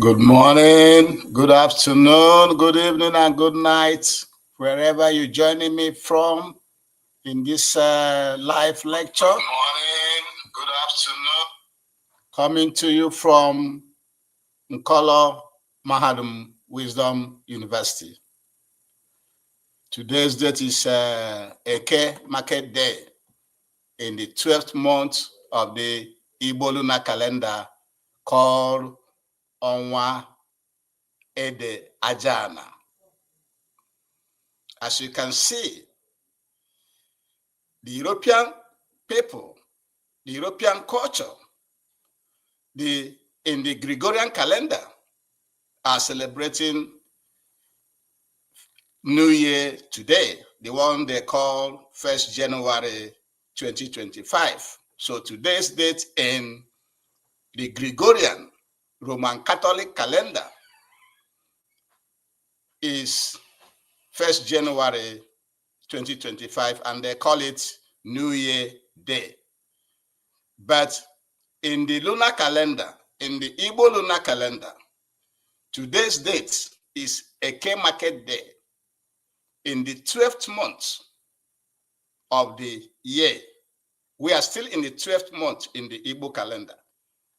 Good morning, good afternoon, good evening, and good night, wherever you're joining me from in this live lecture. Good morning, good afternoon. Coming to you from Nkolo Mahadum Wisdom University. Today's date is Eke Market Day in the 12th month of the Igbo lunar calendar called Onwa Ede Ajana. As you can see, the European people, the European culture, in the Gregorian calendar are celebrating New Year today, the one they call 1st January 2025. So today's date in the Gregorian Roman Catholic calendar is 1st January 2025, and they call it New Year Day. But in the lunar calendar, in the Igbo lunar calendar, today's date is Eke Market Day in the 12th month of the year. We are still in the 12th month in the Igbo calendar,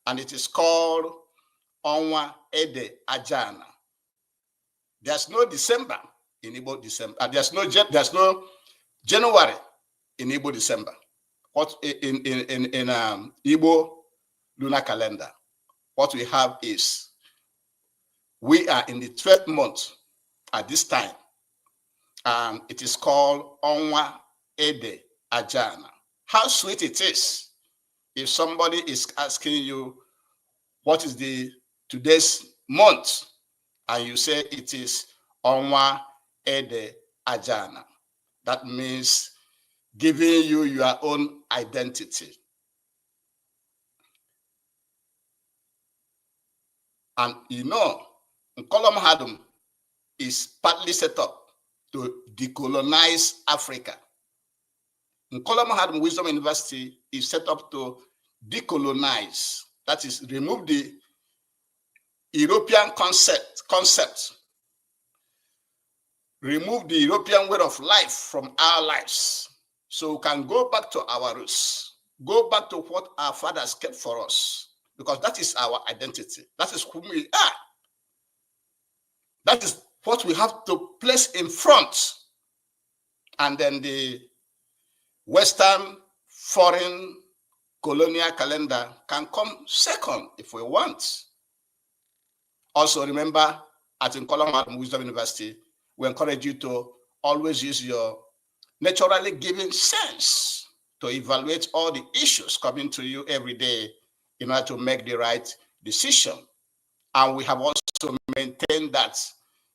and it is called Onwa Ede Ajana. There's no December in Igbo December. There's no January in Igbo December. What in Igbo lunar calendar, what we have is we are in the 12th month at this time, and it is called Onwa Ede Ajana. How sweet it is if somebody is asking you what is the today's month, and you say it is Onwa Ede Ajana. That means giving you your own identity. And you know, Nkolo Mahadum is partly set up to decolonize Africa. Nkolo Mahadum Wisdom University is set up to decolonize, that is, remove the European concept, remove the European way of life from our lives, so we can go back to our roots, go back to what our fathers kept for us, because that is our identity. That is who we are. That is what we have to place in front. And then the Western foreign colonial calendar can come second if we want. Also remember, at Nkolo Mahadum Wisdom University, we encourage you to always use your naturally given sense to evaluate all the issues coming to you every day in order to make the right decision. And we have also maintained that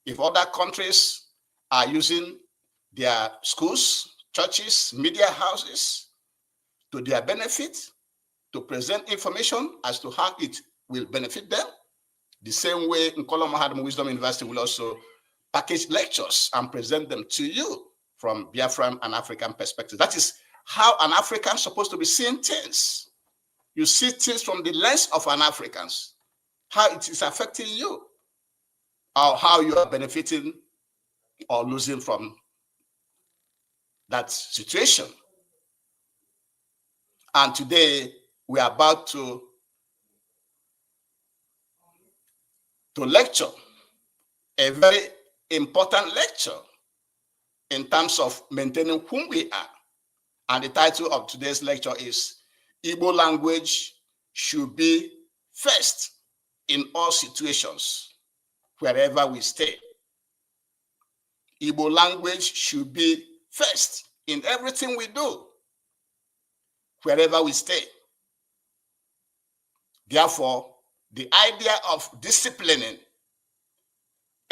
if other countries are using their schools, churches, media houses to their benefit, to present information as to how it will benefit them, the same way Nkolo Mahadum Wisdom University will also package lectures and present them to you from Biafran and African perspective. That is how an African is supposed to be seeing things. You see things from the lens of an African, how it is affecting you, or how you are benefiting or losing from that situation. And today we are about to lecture, a very important lecture in terms of maintaining whom we are. And the title of today's lecture is Igbo language should be first in all situations, wherever we stay. Igbo language should be first in everything we do, wherever we stay. Therefore, the idea of disciplining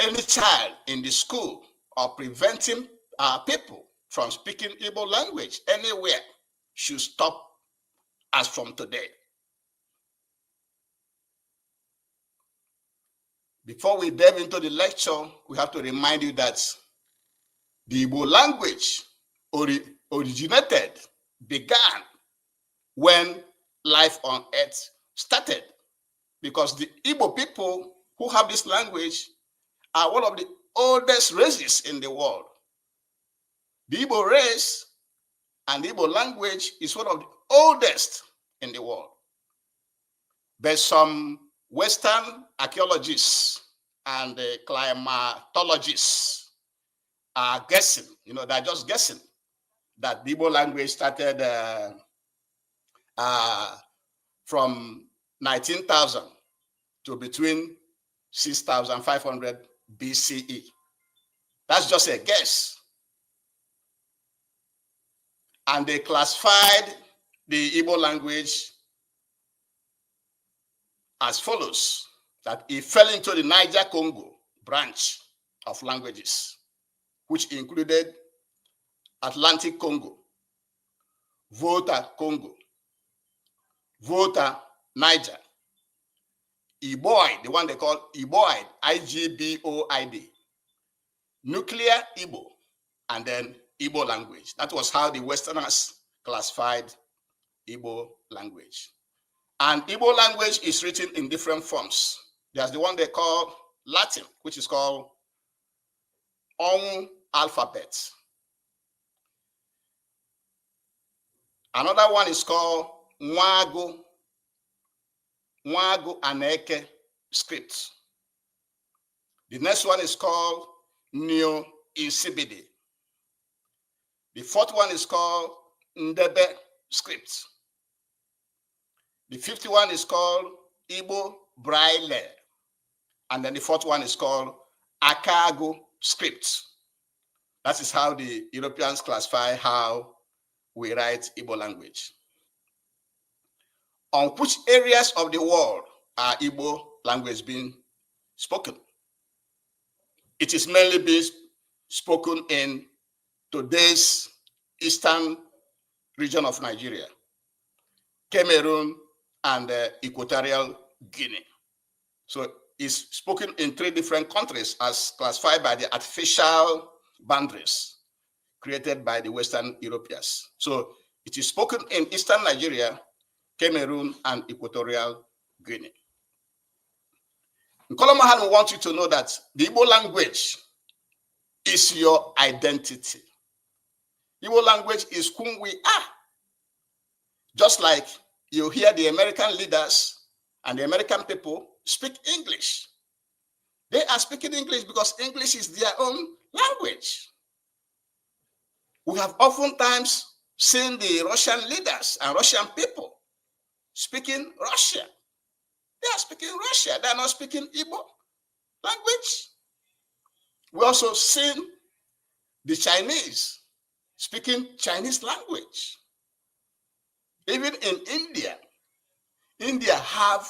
any child in the school or preventing our people from speaking Igbo language anywhere should stop as from today. Before we delve into the lecture, we have to remind you that the Igbo language began when life on earth started, because the Igbo people who have this language are one of the oldest races in the world. The Igbo race and the Igbo language is one of the oldest in the world. But some Western archaeologists and climatologists are guessing, they're just guessing that the Igbo language started from 19,000 to between 6,500 BCE. That's just a guess. And they classified the Igbo language as follows, that it fell into the Niger-Congo branch of languages, which included Atlantic Congo, Volta Congo, Volta Niger, Igboid, the one they call Igboid, Igboid, Nuclear Igbo, and then Igbo language. That was how the Westerners classified Igbo language. And Igbo language is written in different forms. There's the one they call Latin, which is called Onwu alphabet. Another one is called Nwagu Aneke script. The next one is called Neo-Insibidi. The fourth one is called Ndebe script. The fifth one is called Igbo Braille. And then the fourth one is called Akago script. That is how the Europeans classify how we write Igbo language. On which areas of the world are Igbo language being spoken? It is mainly being spoken in today's eastern region of Nigeria, Cameroon, and Equatorial Guinea. So it's spoken in 3 different countries as classified by the artificial boundaries created by the Western Europeans. So it is spoken in eastern Nigeria, Cameroon, and Equatorial Guinea. In Kolomahan, we want you to know that the Igbo language is your identity. Igbo language is whom we are. Just like you hear the American leaders and the American people speak English. They are speaking English because English is their own language. We have oftentimes seen the Russian leaders and Russian people speaking Russian. They are speaking Russian. They are not speaking Igbo language. We also seen the Chinese speaking Chinese language. Even in India, India have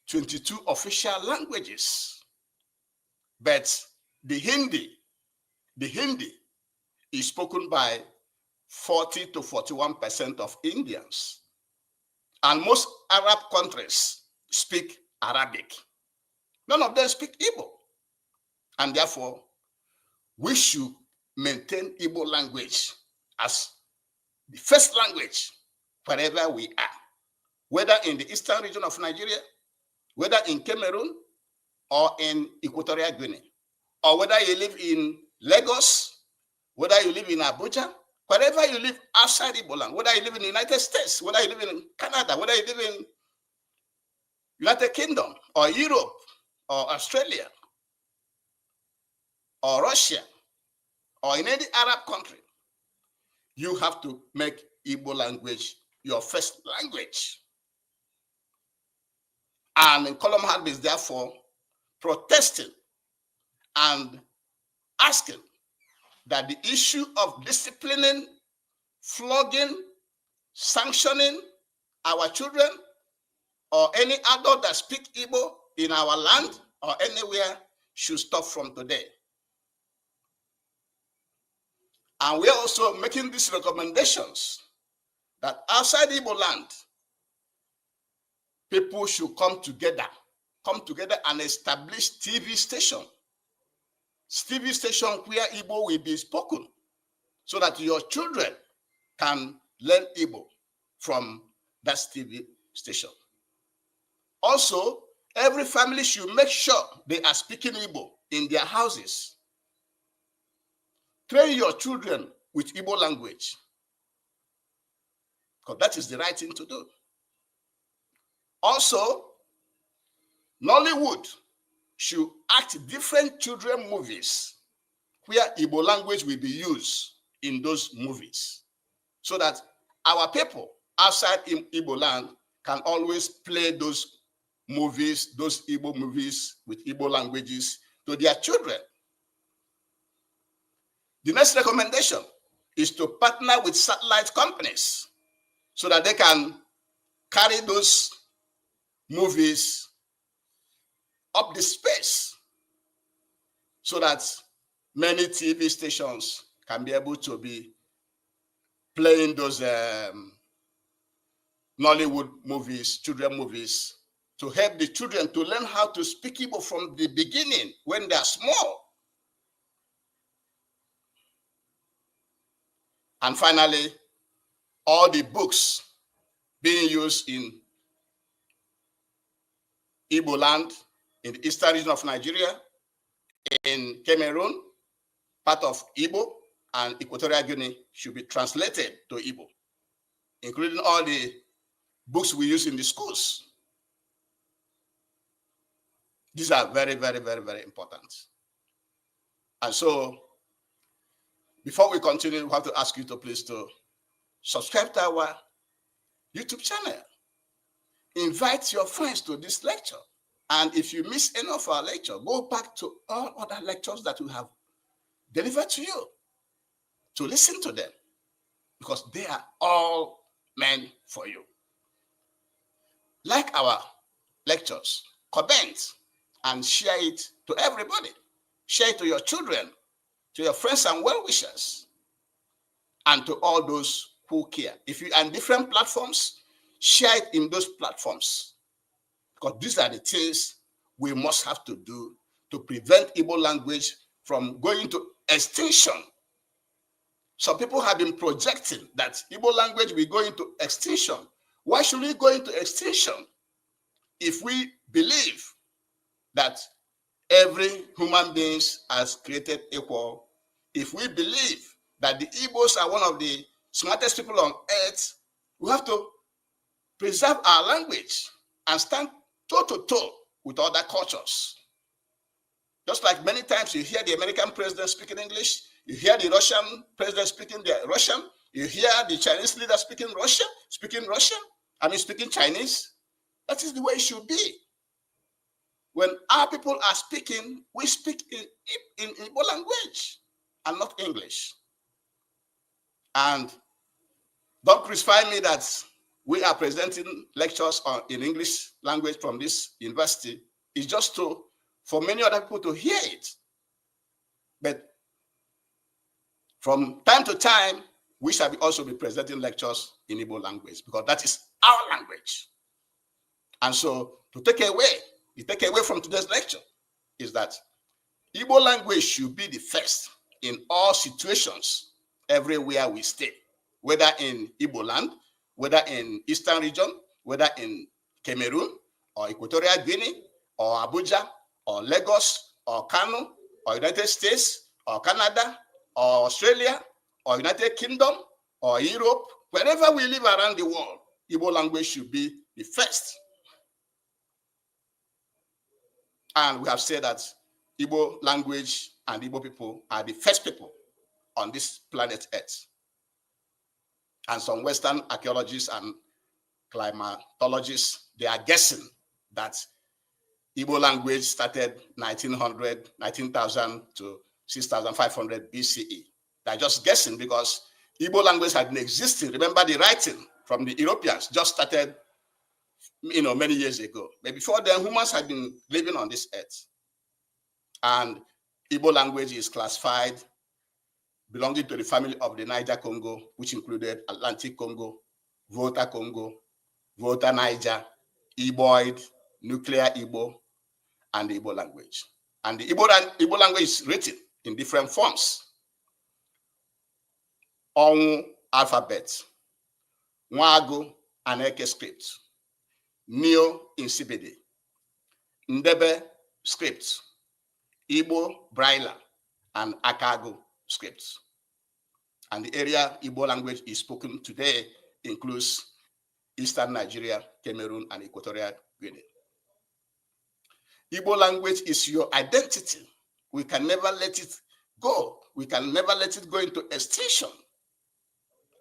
22 official languages. But the Hindi is spoken by 40 to 41% of Indians. And most Arab countries speak Arabic. None of them speak Igbo. And therefore, we should maintain Igbo language as the first language wherever we are, whether in the eastern region of Nigeria, whether in Cameroon, or in Equatorial Guinea, or whether you live in Lagos, whether you live in Abuja, wherever you live outside Igbo land, whether you live in the United States, whether you live in Canada, whether you live in United Kingdom, or Europe, or Australia, or Russia, or in any Arab country, you have to make Igbo language your first language. And Kolomhad is therefore protesting and asking that the issue of disciplining, flogging, sanctioning our children or any adult that speak Igbo in our land or anywhere should stop from today. And we are also making these recommendations that outside Igbo land, people should come together and establish TV station where Igbo will be spoken so that your children can learn Igbo from that TV station. Also, Every family should make sure they are speaking Igbo in their houses. Train your children with Igbo language, because that is the right thing to do. Also, Nollywood should act different children movies where Igbo language will be used in those movies, so that our people outside in Igbo land can always play those movies, those Igbo movies with Igbo languages to their children. The next recommendation is to partner with satellite companies so that they can carry those movies up the space, so that many TV stations can be able to be playing those Nollywood movies, children movies, to help the children to learn how to speak Igbo from the beginning when they are small. And finally, all the books being used in Igbo land, in the eastern region of Nigeria, in Cameroon, part of Igbo, and Equatorial Guinea should be translated to Igbo, including all the books we use in the schools. These are very, very, very, very important. And so, before we continue, we have to ask you to please to subscribe to our YouTube channel. Invite your friends to this lecture. And if you miss any of our lecture, go back to all other lectures that we have delivered to you to listen to them, because they are all meant for you. Like our lectures, comment and share it to everybody. Share it to your children, to your friends and well-wishers, and to all those who care. If you are on different platforms, share it in those platforms, because these are the things we must have to do to prevent Igbo language from going to extinction. Some people have been projecting that Igbo language will go into extinction. Why should we go into extinction if we believe that every human being is created equal? If we believe that the Igbos are one of the smartest people on earth, we have to preserve our language and stand toe-to-toe with other cultures. Just like many times you hear the American president speaking English, you hear the Russian president speaking Russian, you hear the Chinese leader speaking Russian, speaking Chinese. That is the way it should be. When our people are speaking, we speak in Igbo language and not English. And don't crucify me that we are presenting lectures in English language from this university. It's just for many other people to hear it. But from time to time, we shall also be presenting lectures in Igbo language, because that is our language. And so the takeaway from today's lecture is that Igbo language should be the first in all situations, everywhere we stay, whether in Igbo land, whether in Eastern region, whether in Cameroon, or Equatorial Guinea, or Abuja, or Lagos, or Kano, or United States, or Canada, or Australia, or United Kingdom, or Europe. Wherever we live around the world, Igbo language should be the first. And we have said that Igbo language and Igbo people are the first people on this planet Earth. And some Western archaeologists and climatologists, they are guessing that Igbo language started 19,000 to 6,500 BCE. They're just guessing, because Igbo language had been existing. Remember, the writing from the Europeans just started, many years ago. But before then, humans had been living on this earth. And Igbo language is classified belonging to the family of the Niger Congo, which included Atlantic Congo, Volta Congo, Volta Niger, Igboid, Nuclear Igbo, and the Igbo language. And the Igbo language is written in different forms. Onwu alphabet, Nwagu and Eke script, Neo Insibidi, Ndebe scripts, Igbo Braille, and Akago scripts. And the area Igbo language is spoken today includes Eastern Nigeria, Cameroon, and Equatorial Guinea. Igbo language is your identity. We can never let it go. We can never let it go into extinction.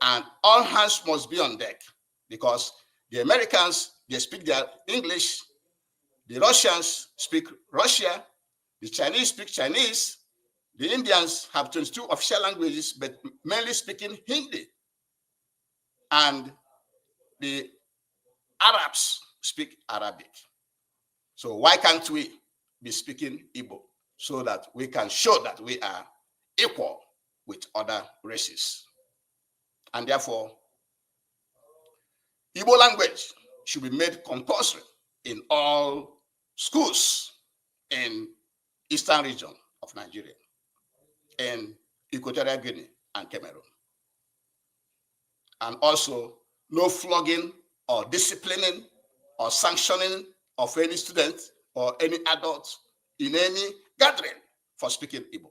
And all hands must be on deck, because the Americans, they speak their English, the Russians speak Russia, the Chinese speak Chinese, the Indians have 22 official languages, but mainly speaking Hindi. And the Arabs speak Arabic. So why can't we be speaking Igbo so that we can show that we are equal with other races? And therefore, Igbo language should be made compulsory in all schools in Eastern region of Nigeria, in Equatorial Guinea and Cameroon. And also, no flogging or disciplining or sanctioning of any student or any adult in any gathering for speaking Igbo.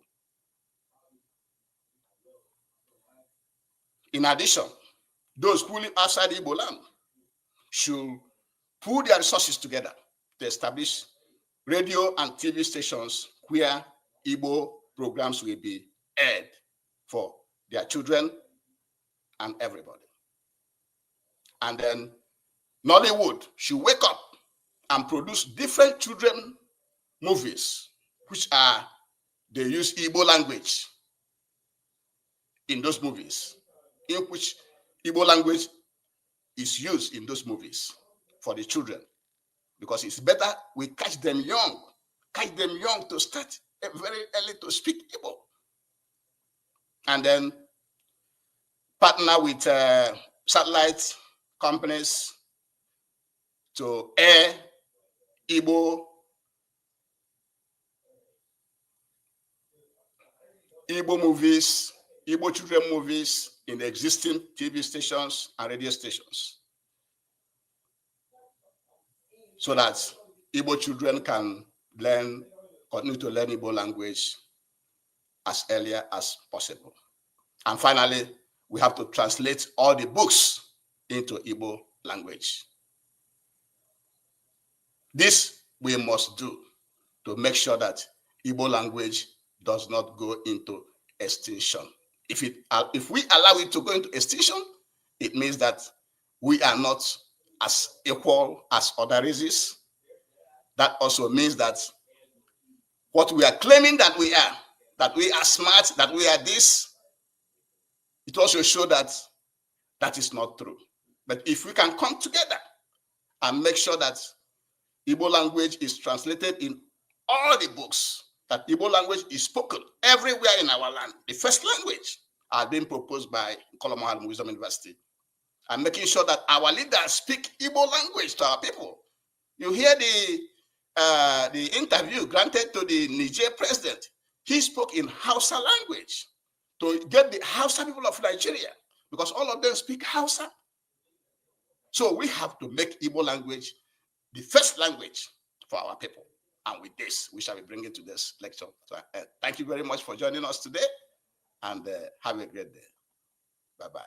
In addition, those who live outside Igbo land should pool their resources together to establish radio and TV stations where Igbo programs will be aired for their children and everybody. And then Nollywood should wake up and produce different children movies, which are, they use Igbo language in those movies, in which Igbo language is used in those movies for the children. Because it's better we catch them young to start very early to speak Igbo. And then partner with satellite companies to air Igbo movies, Igbo children movies in the existing TV stations and radio stations, so that Igbo children can continue to learn Igbo language as earlier as possible. And finally, we have to translate all the books into Igbo language. This we must do to make sure that Igbo language does not go into extinction. If we allow it to go into extinction, it means that we are not as equal as other races. That also means that what we are claiming that we are smart, that we are this, it also shows that that is not true. But if we can come together and make sure that Igbo language is translated in all the books, that Igbo language is spoken everywhere in our land, the first language are being proposed by Kolomohal Wisdom University, and making sure that our leaders speak Igbo language to our people. You hear the interview granted to the Niger president. He spoke in Hausa language to get the Hausa people of Nigeria, because all of them speak Hausa. So we have to make Igbo language the first language for our people. And with this, we shall be bringing to this lecture. So, thank you very much for joining us today, and have a great day. Bye-bye.